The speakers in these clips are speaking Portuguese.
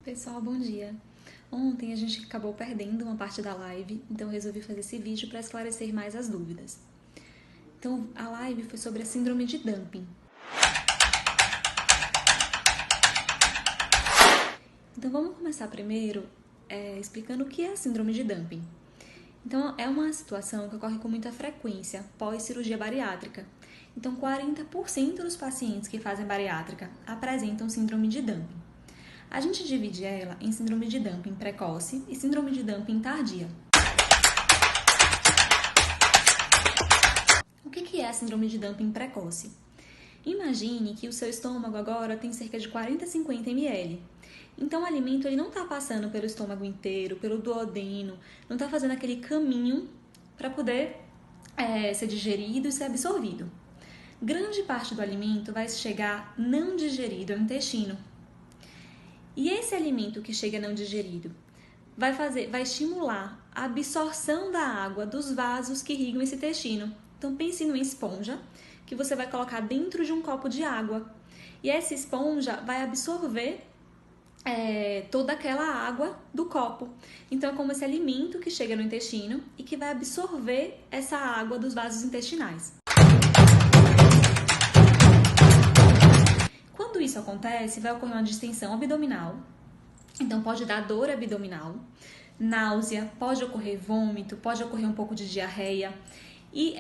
Pessoal, bom dia! Ontem a gente acabou perdendo uma parte da live, então eu resolvi fazer esse vídeo para esclarecer mais as dúvidas. Então, a live foi sobre a síndrome de dumping. Então, vamos começar primeiro explicando o que é a síndrome de dumping. Então, é uma situação que ocorre com muita frequência pós-cirurgia bariátrica. Então, 40% dos pacientes que fazem bariátrica apresentam síndrome de dumping. A gente divide ela em síndrome de dumping precoce e síndrome de dumping tardia. O que é a síndrome de dumping precoce? Imagine que o seu estômago agora tem cerca de 40 a 50 ml. Então o alimento ele não está passando pelo estômago inteiro, pelo duodeno, não está fazendo aquele caminho para poder ser digerido e ser absorvido. Grande parte do alimento vai chegar não digerido ao intestino. E esse alimento que chega não digerido vai estimular a absorção da água dos vasos que irrigam esse intestino. Então pense numa esponja que você vai colocar dentro de um copo de água. E essa esponja vai absorver toda aquela água do copo. Então é como esse alimento que chega no intestino e que vai absorver essa água dos vasos intestinais. Quando isso acontece, vai ocorrer uma distensão abdominal, então pode dar dor abdominal, náusea, pode ocorrer vômito, pode ocorrer um pouco de diarreia. E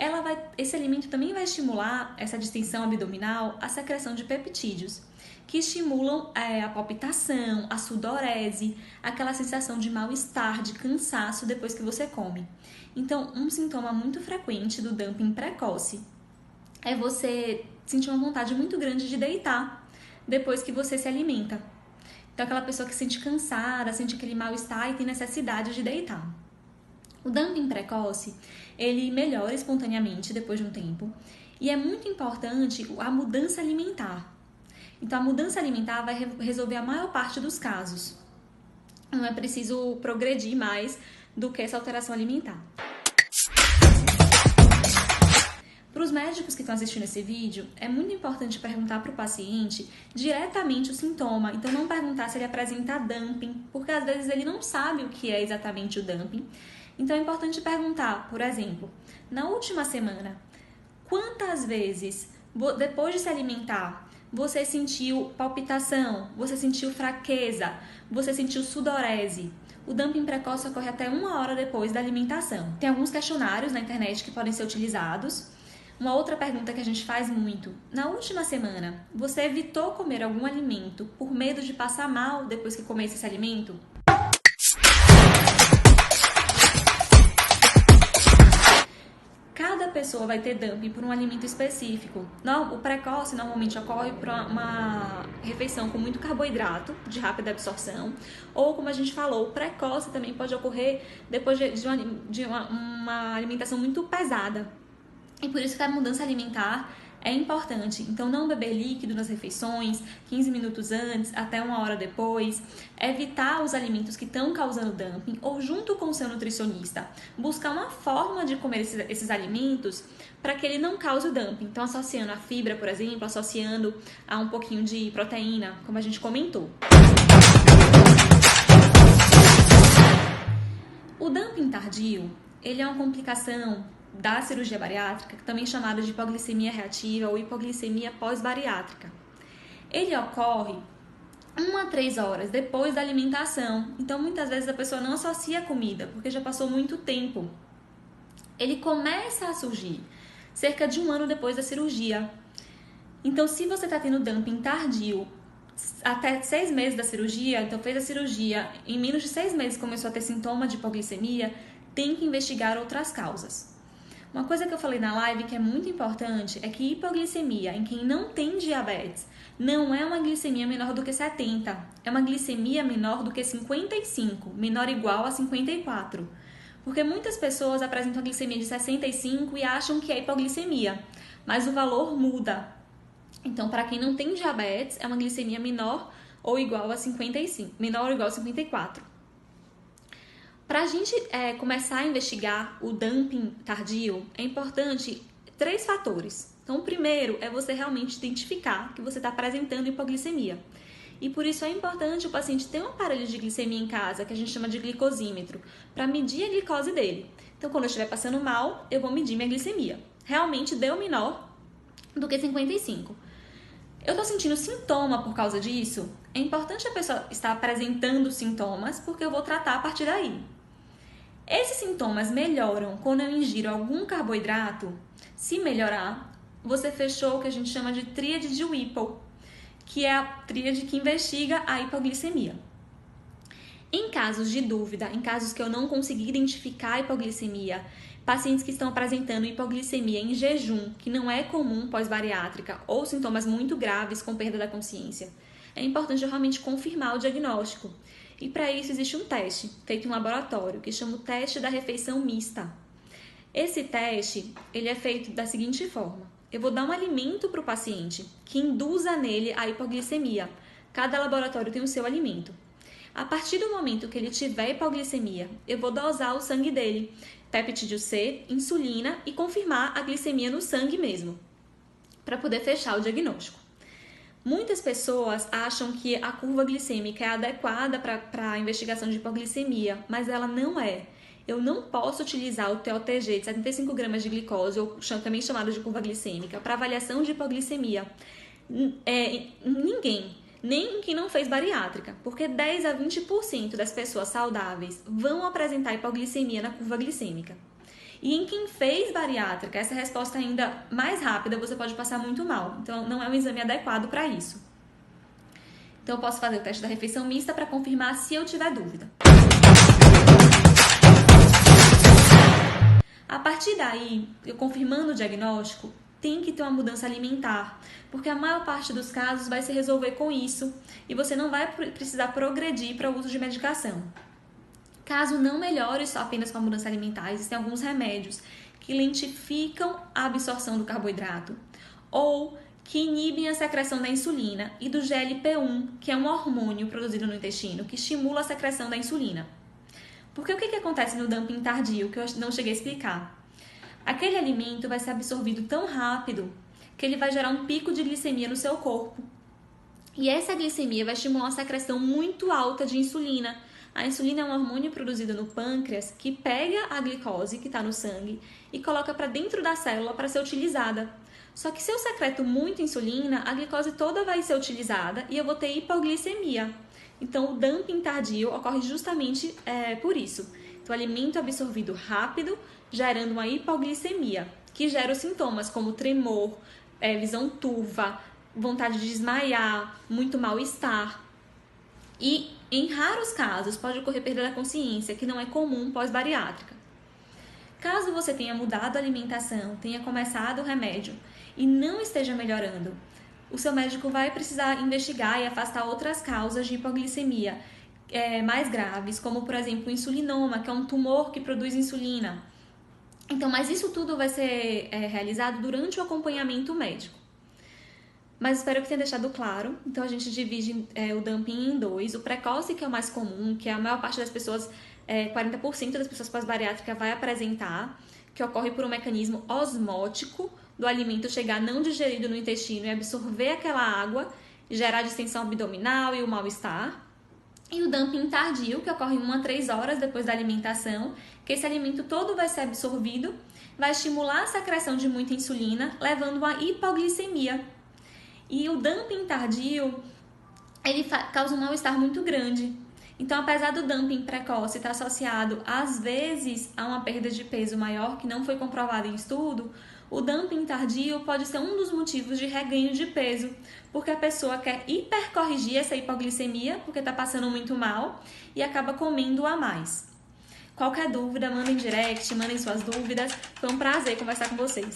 esse alimento também vai estimular essa distensão abdominal, a secreção de peptídeos, que estimulam a palpitação, a sudorese, aquela sensação de mal-estar, de cansaço depois que você come. Então, um sintoma muito frequente do dumping precoce é você sentir uma vontade muito grande de deitar depois que você se alimenta. Então, aquela pessoa que se sente cansada, sente aquele mal-estar e tem necessidade de deitar. O dumping precoce, ele melhora espontaneamente depois de um tempo e é muito importante a mudança alimentar. Então, a mudança alimentar vai resolver a maior parte dos casos. Não é preciso progredir mais do que essa alteração alimentar. Para os médicos que estão assistindo esse vídeo, é muito importante perguntar para o paciente diretamente o sintoma. Então, não perguntar se ele apresenta dumping, porque às vezes ele não sabe o que é exatamente o dumping. Então, é importante perguntar, por exemplo, na última semana, quantas vezes, depois de se alimentar, você sentiu palpitação, você sentiu fraqueza, você sentiu sudorese? O dumping precoce ocorre até 1 hora depois da alimentação. Tem alguns questionários na internet que podem ser utilizados. Uma outra pergunta que a gente faz muito: na última semana, você evitou comer algum alimento por medo de passar mal depois que comesse esse alimento? Cada pessoa vai ter dumping por um alimento específico. O precoce normalmente ocorre por uma refeição com muito carboidrato, de rápida absorção, ou como a gente falou, o precoce também pode ocorrer depois de uma alimentação muito pesada. E por isso que a mudança alimentar é importante. Então, não beber líquido nas refeições, 15 minutos antes, até 1 hora depois. Evitar os alimentos que estão causando dumping ou, junto com o seu nutricionista, buscar uma forma de comer esses alimentos para que ele não cause o dumping. Então, associando a fibra, por exemplo, associando a um pouquinho de proteína, como a gente comentou. O dumping tardio, ele é uma complicação da cirurgia bariátrica, também chamada de hipoglicemia reativa ou hipoglicemia pós-bariátrica. Ele ocorre 1 a 3 horas depois da alimentação. Então, muitas vezes a pessoa não associa a comida, porque já passou muito tempo. Ele começa a surgir cerca de 1 ano depois da cirurgia. Então, se você está tendo dumping tardio até 6 meses da cirurgia, então fez a cirurgia, em menos de 6 meses começou a ter sintoma de hipoglicemia, tem que investigar outras causas. Uma coisa que eu falei na live que é muito importante é que hipoglicemia em quem não tem diabetes não é uma glicemia menor do que 70, é uma glicemia menor do que 55, menor ou igual a 54. Porque muitas pessoas apresentam a glicemia de 65 e acham que é hipoglicemia, mas o valor muda. Então, para quem não tem diabetes, é uma glicemia menor ou igual a 55, menor ou igual a 54. Para a gente começar a investigar o dumping tardio, é importante 3 fatores. Então, o primeiro é você realmente identificar que você está apresentando hipoglicemia. E por isso é importante o paciente ter um aparelho de glicemia em casa, que a gente chama de glicosímetro, para medir a glicose dele. Então, quando eu estiver passando mal, eu vou medir minha glicemia. Realmente deu menor do que 55. Eu estou sentindo sintoma por causa disso? É importante a pessoa estar apresentando sintomas, porque eu vou tratar a partir daí. Esses sintomas melhoram quando eu ingiro algum carboidrato? Se melhorar, você fechou o que a gente chama de tríade de Whipple, que é a tríade que investiga a hipoglicemia. Em casos de dúvida, em casos que eu não consegui identificar a hipoglicemia, pacientes que estão apresentando hipoglicemia em jejum, que não é comum pós-bariátrica, ou sintomas muito graves com perda da consciência, é importante realmente confirmar o diagnóstico. E para isso existe um teste feito em laboratório, que chama o teste da refeição mista. Esse teste, ele é feito da seguinte forma: eu vou dar um alimento para o paciente que induza nele a hipoglicemia. Cada laboratório tem o seu alimento. A partir do momento que ele tiver hipoglicemia, eu vou dosar o sangue dele, peptídeo C, insulina e confirmar a glicemia no sangue mesmo, para poder fechar o diagnóstico. Muitas pessoas acham que a curva glicêmica é adequada para a investigação de hipoglicemia, mas ela não é. Eu não posso utilizar o TOTG de 75 gramas de glicose, ou também chamado de curva glicêmica, para avaliação de hipoglicemia. Ninguém, nem quem não fez bariátrica, porque 10 a 20% das pessoas saudáveis vão apresentar hipoglicemia na curva glicêmica. E em quem fez bariátrica, essa resposta ainda mais rápida, você pode passar muito mal. Então, não é um exame adequado para isso. Então, eu posso fazer o teste da refeição mista para confirmar se eu tiver dúvida. A partir daí, eu confirmando o diagnóstico, tem que ter uma mudança alimentar, porque a maior parte dos casos vai se resolver com isso e você não vai precisar progredir para o uso de medicação. Caso não melhore só apenas com a mudança alimentar, existem alguns remédios que lentificam a absorção do carboidrato ou que inibem a secreção da insulina e do GLP-1, que é um hormônio produzido no intestino que estimula a secreção da insulina. Porque o que acontece no dumping tardio, que eu não cheguei a explicar? Aquele alimento vai ser absorvido tão rápido que ele vai gerar um pico de glicemia no seu corpo. E essa glicemia vai estimular uma secreção muito alta de insulina. A insulina é um hormônio produzido no pâncreas que pega a glicose que está no sangue e coloca para dentro da célula para ser utilizada. Só que se eu secreto muito insulina, a glicose toda vai ser utilizada e eu vou ter hipoglicemia. Então, o dumping tardio ocorre justamente por isso. Então, o alimento é absorvido rápido, gerando uma hipoglicemia, que gera os sintomas como tremor, visão turva, vontade de desmaiar, muito mal-estar. E, em raros casos, pode ocorrer perda da consciência, que não é comum pós-bariátrica. Caso você tenha mudado a alimentação, tenha começado o remédio e não esteja melhorando, o seu médico vai precisar investigar e afastar outras causas de hipoglicemia mais graves, como, por exemplo, o insulinoma, que é um tumor que produz insulina. Então, mas isso tudo vai ser realizado durante o acompanhamento médico. Mas espero que tenha deixado claro. Então, a gente divide o dumping em dois. O precoce, que é o mais comum, que a maior parte das pessoas, 40% das pessoas pós-bariátrica vai apresentar, que ocorre por um mecanismo osmótico do alimento chegar não digerido no intestino e absorver aquela água, gerar distensão abdominal e o mal-estar. E o dumping tardio, que ocorre 1 a 3 horas depois da alimentação, que esse alimento todo vai ser absorvido, vai estimular a secreção de muita insulina, levando a hipoglicemia. E o dumping tardio, ele causa um mal-estar muito grande. Então, apesar do dumping precoce estar associado, às vezes, a uma perda de peso maior, que não foi comprovado em estudo, o dumping tardio pode ser um dos motivos de reganho de peso, porque a pessoa quer hipercorrigir essa hipoglicemia, porque está passando muito mal, e acaba comendo a mais. Qualquer dúvida, mandem direct, mandem suas dúvidas. Foi um prazer conversar com vocês.